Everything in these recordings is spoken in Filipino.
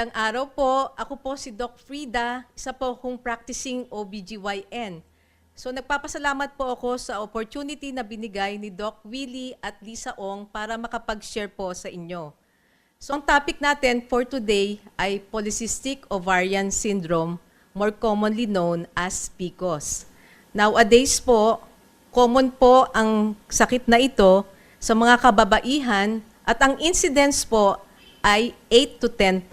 Magandang araw po. Ako po si Doc Frida, isa po akong practicing OBGYN. So nagpapasalamat po ako sa opportunity na binigay ni Doc Willie at Lisa Ong para makapag-share po sa inyo. So ang topic natin for today ay Polycystic Ovarian Syndrome, more commonly known as PCOS. Nowadays po, common po ang sakit na ito sa mga kababaihan at ang incidence po ay 8 to 10%.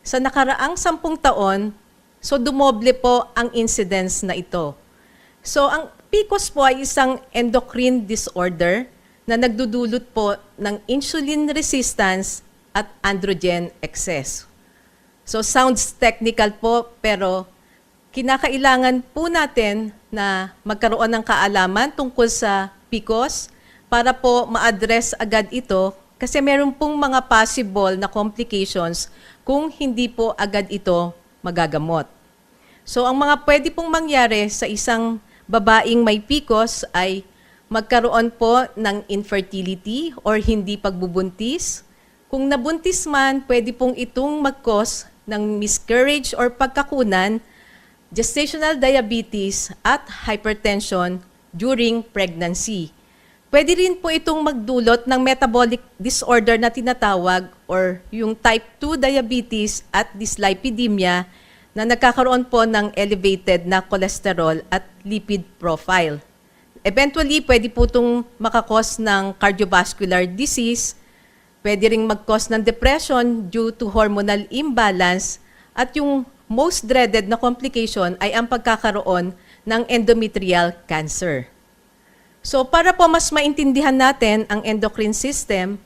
Sa nakaraang 10 taon, so dumoble po ang incidence na ito. So ang PCOS po ay isang endocrine disorder na nagdudulot po ng insulin resistance at androgen excess. So sounds technical po, pero kinakailangan po natin na magkaroon ng kaalaman tungkol sa PCOS para po ma-address agad ito kasi meron pong mga possible na complications kung hindi po agad ito magagamot. So ang mga pwede pong mangyari sa isang babaeng may PCOS ay magkaroon po ng infertility or hindi pagbubuntis. Kung nabuntis man, pwede pong itong mag-cause ng miscarriage or pagkakunan, gestational diabetes at hypertension during pregnancy. Pwede rin po itong magdulot ng metabolic disorder na tinatawag or yung type 2 diabetes at dyslipidemia na nagkakaroon po ng elevated na cholesterol at lipid profile. Eventually, pwede po itong makakos ng cardiovascular disease, pwede rin mag-cause ng depression due to hormonal imbalance, at yung most dreaded na complication ay ang pagkakaroon ng endometrial cancer. So para po mas maintindihan natin ang endocrine system,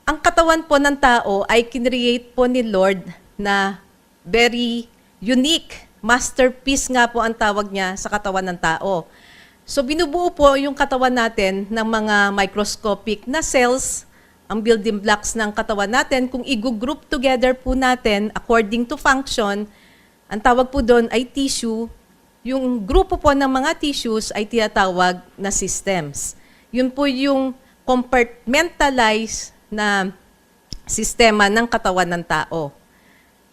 ang katawan po ng tao ay kinreate po ni Lord na very unique, masterpiece nga po ang tawag niya sa katawan ng tao. So binubuo po yung katawan natin ng mga microscopic na cells, ang building blocks ng katawan natin. Kung i-group together po natin according to function, ang tawag po doon ay tissue. Yung grupo po ng mga tissues ay tinatawag na systems. Yun po yung compartmentalized na sistema ng katawan ng tao.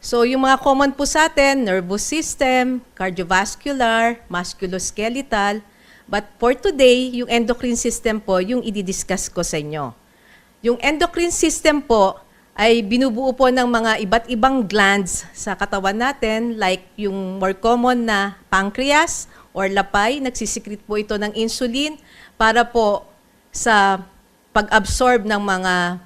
So yung mga common po sa atin, nervous system, cardiovascular, musculoskeletal. But for today, yung endocrine system po, yung i-discuss ko sa inyo. Yung endocrine system po ay binubuo po ng mga iba't ibang glands sa katawan natin, like yung more common na pancreas or lapay. Nagsisikret po ito ng insulin para po sa pag-absorb ng mga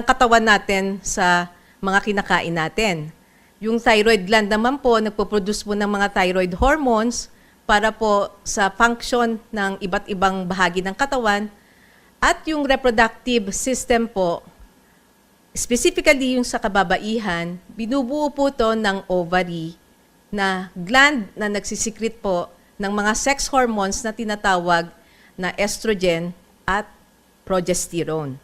katawan natin sa mga kinakain natin. Yung thyroid gland naman po, nagpo-produce po ng mga thyroid hormones para po sa function ng iba't ibang bahagi ng katawan. At yung reproductive system po, specifically yung sa kababaihan, binubuo po to ng ovary na gland na nagsisikret po ng mga sex hormones na tinatawag na estrogen at progesterone.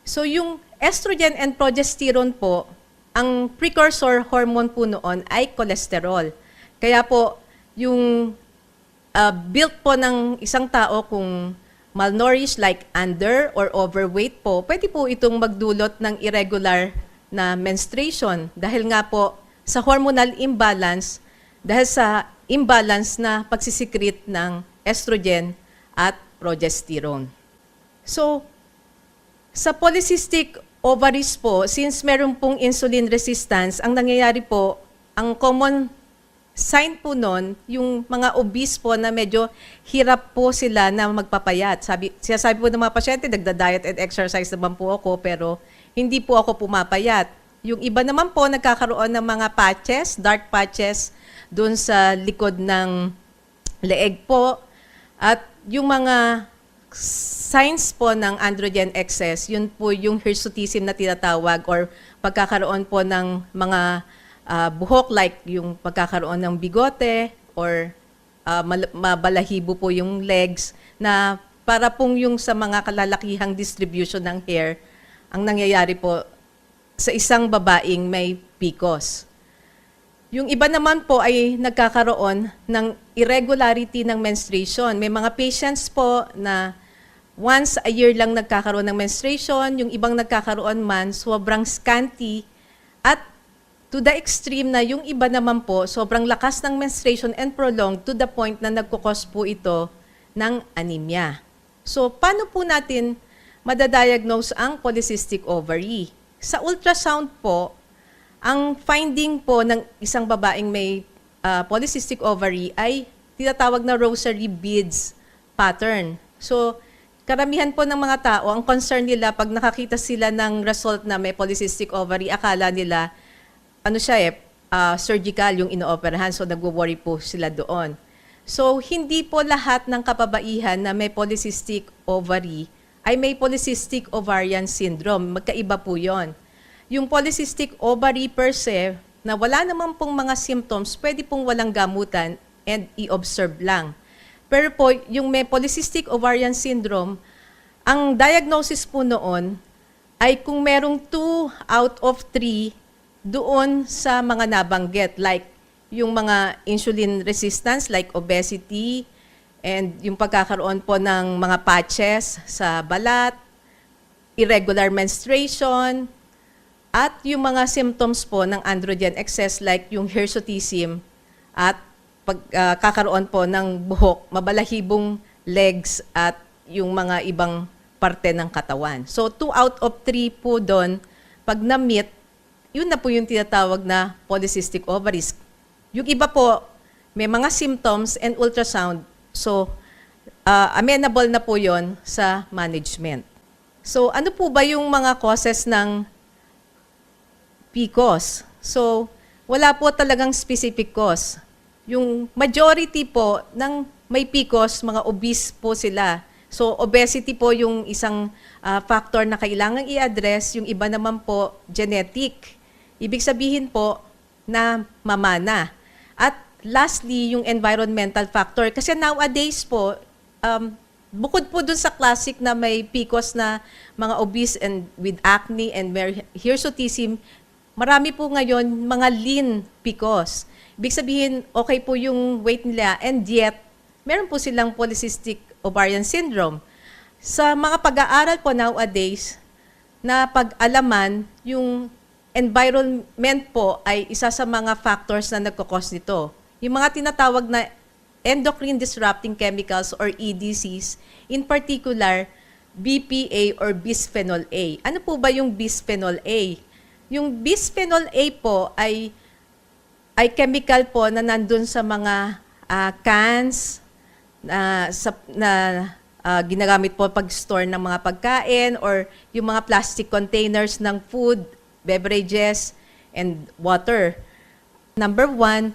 So yung estrogen and progesterone po, ang precursor hormone po noon ay cholesterol. Kaya po yung built po ng isang tao kung malnourished like under or overweight po, pwede po itong magdulot ng irregular na menstruation dahil nga po sa hormonal imbalance, dahil sa imbalance na pagsisikret ng estrogen at progesterone. So, sa polycystic ovaries po, since meron pong insulin resistance, ang nangyayari po, ang common sign po nun, yung mga obese po na medyo hirap po sila na magpapayat. Sinasabi po ng mga pasyente, nagda-diet and exercise naman po ako, pero hindi po ako pumapayat. Yung iba naman po, nagkakaroon ng mga patches, dark patches, doon sa likod ng leeg po. At yung mga signs po ng androgen excess, yun po yung hirsutism na tinatawag or pagkakaroon po ng mga buhok like yung pagkakaroon ng bigote or mabalahibo po yung legs na para pong yung sa mga kalalakihang distribution ng hair ang nangyayari po sa isang babaeng may PCOS. Yung iba naman po ay nagkakaroon ng irregularity ng menstruation. May mga patients po na once a year lang nagkakaroon ng menstruation, yung ibang nagkakaroon man sobrang scanty At to the extreme na yung iba naman po, sobrang lakas ng menstruation and prolonged to the point na nagkukos po ito ng anemia. So, paano po natin madadiagnose ang polycystic ovary? Sa ultrasound po, ang finding po ng isang babaeng may polycystic ovary ay tinatawag na rosary beads pattern. So, karamihan po ng mga tao, ang concern nila pag nakakita sila ng result na may polycystic ovary, akala nila surgical yung inooperahan, so nagwo-worry po sila doon. So, hindi po lahat ng kababaihan na may polycystic ovary ay may polycystic ovarian syndrome. Magkaiba po yon. Yung polycystic ovary per se, na wala naman pong mga symptoms, pwede pong walang gamutan and i-observe lang. Pero po, yung may polycystic ovarian syndrome, ang diagnosis po noon ay kung merong 2 out of 3 doon sa mga nabanggit, like yung mga insulin resistance, like obesity, and yung pagkakaroon po ng mga patches sa balat, irregular menstruation, at yung mga symptoms po ng androgen excess, like yung hirsutism, at pagkakaroon po ng buhok, mabalahibong legs, at yung mga ibang parte ng katawan. So, 2 out of 3 po doon, pag na-meet, yun na po yung tinatawag na polycystic ovaries. Yung iba po, may mga symptoms and ultrasound. So, amenable na po yon sa management. So, ano po ba yung mga causes ng PCOS? So, wala po talagang specific cause. Yung majority po ng may PCOS, mga obese po sila. So, obesity po yung isang factor na kailangan i-address. Yung iba naman po, genetic. Ibig sabihin po na mamana. At lastly, yung environmental factor. Kasi nowadays po, bukod po dun sa classic na may PCOS na mga obese and with acne and hirsutism, marami po ngayon mga lean PCOS. Ibig sabihin, okay po yung weight nila and yet, meron po silang polycystic ovarian syndrome. Sa mga pag-aaral po nowadays, na pag-alaman, yung environment po ay isa sa mga factors na nagkakos nito. Yung mga tinatawag na endocrine disrupting chemicals or EDCs, in particular, BPA or bisphenol A. Ano po ba yung bisphenol A? Yung bisphenol A po ay chemical po na nandun sa mga cans na ginagamit po pag-store ng mga pagkain or yung mga plastic containers ng food, beverages, and water. Number 1,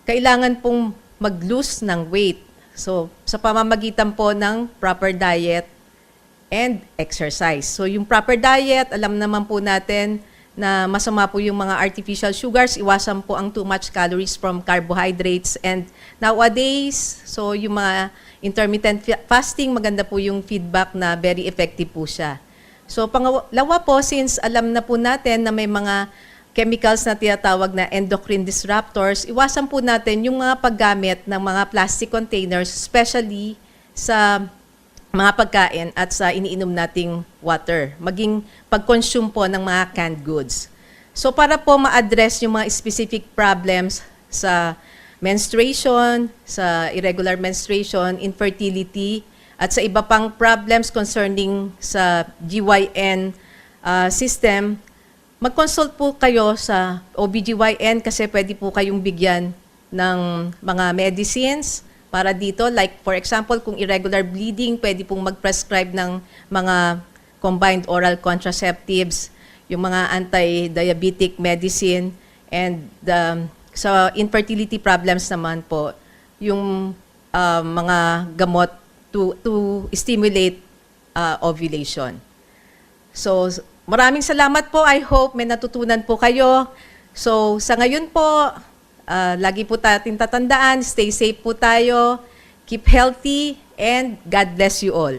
kailangan pong mag-lose ng weight. So, sa pamamagitan po ng proper diet and exercise. So, yung proper diet, alam naman po natin na masama po yung mga artificial sugars, iwasan po ang too much calories from carbohydrates. And nowadays, so yung mga intermittent fasting, maganda po yung feedback na very effective po siya. So, pangalawa po, since alam na po natin na may mga chemicals na tinatawag na endocrine disruptors, iwasan po natin yung mga paggamit ng mga plastic containers, especially sa mga pagkain at sa iniinom nating water, maging pag-consume po ng mga canned goods. So, para po ma-address yung mga specific problems sa menstruation, sa irregular menstruation, infertility, at sa iba pang problems concerning sa GYN system, mag-consult po kayo sa OBGYN kasi pwede po kayong bigyan ng mga medicines para dito. Like for example, kung irregular bleeding, pwede pong mag-prescribe ng mga combined oral contraceptives, yung mga anti-diabetic medicine, and sa infertility problems naman po, yung mga gamot to stimulate ovulation. So, maraming salamat po. I hope may natutunan po kayo. So, sa ngayon po, lagi po natin tatandaan, stay safe po tayo, keep healthy, and God bless you all.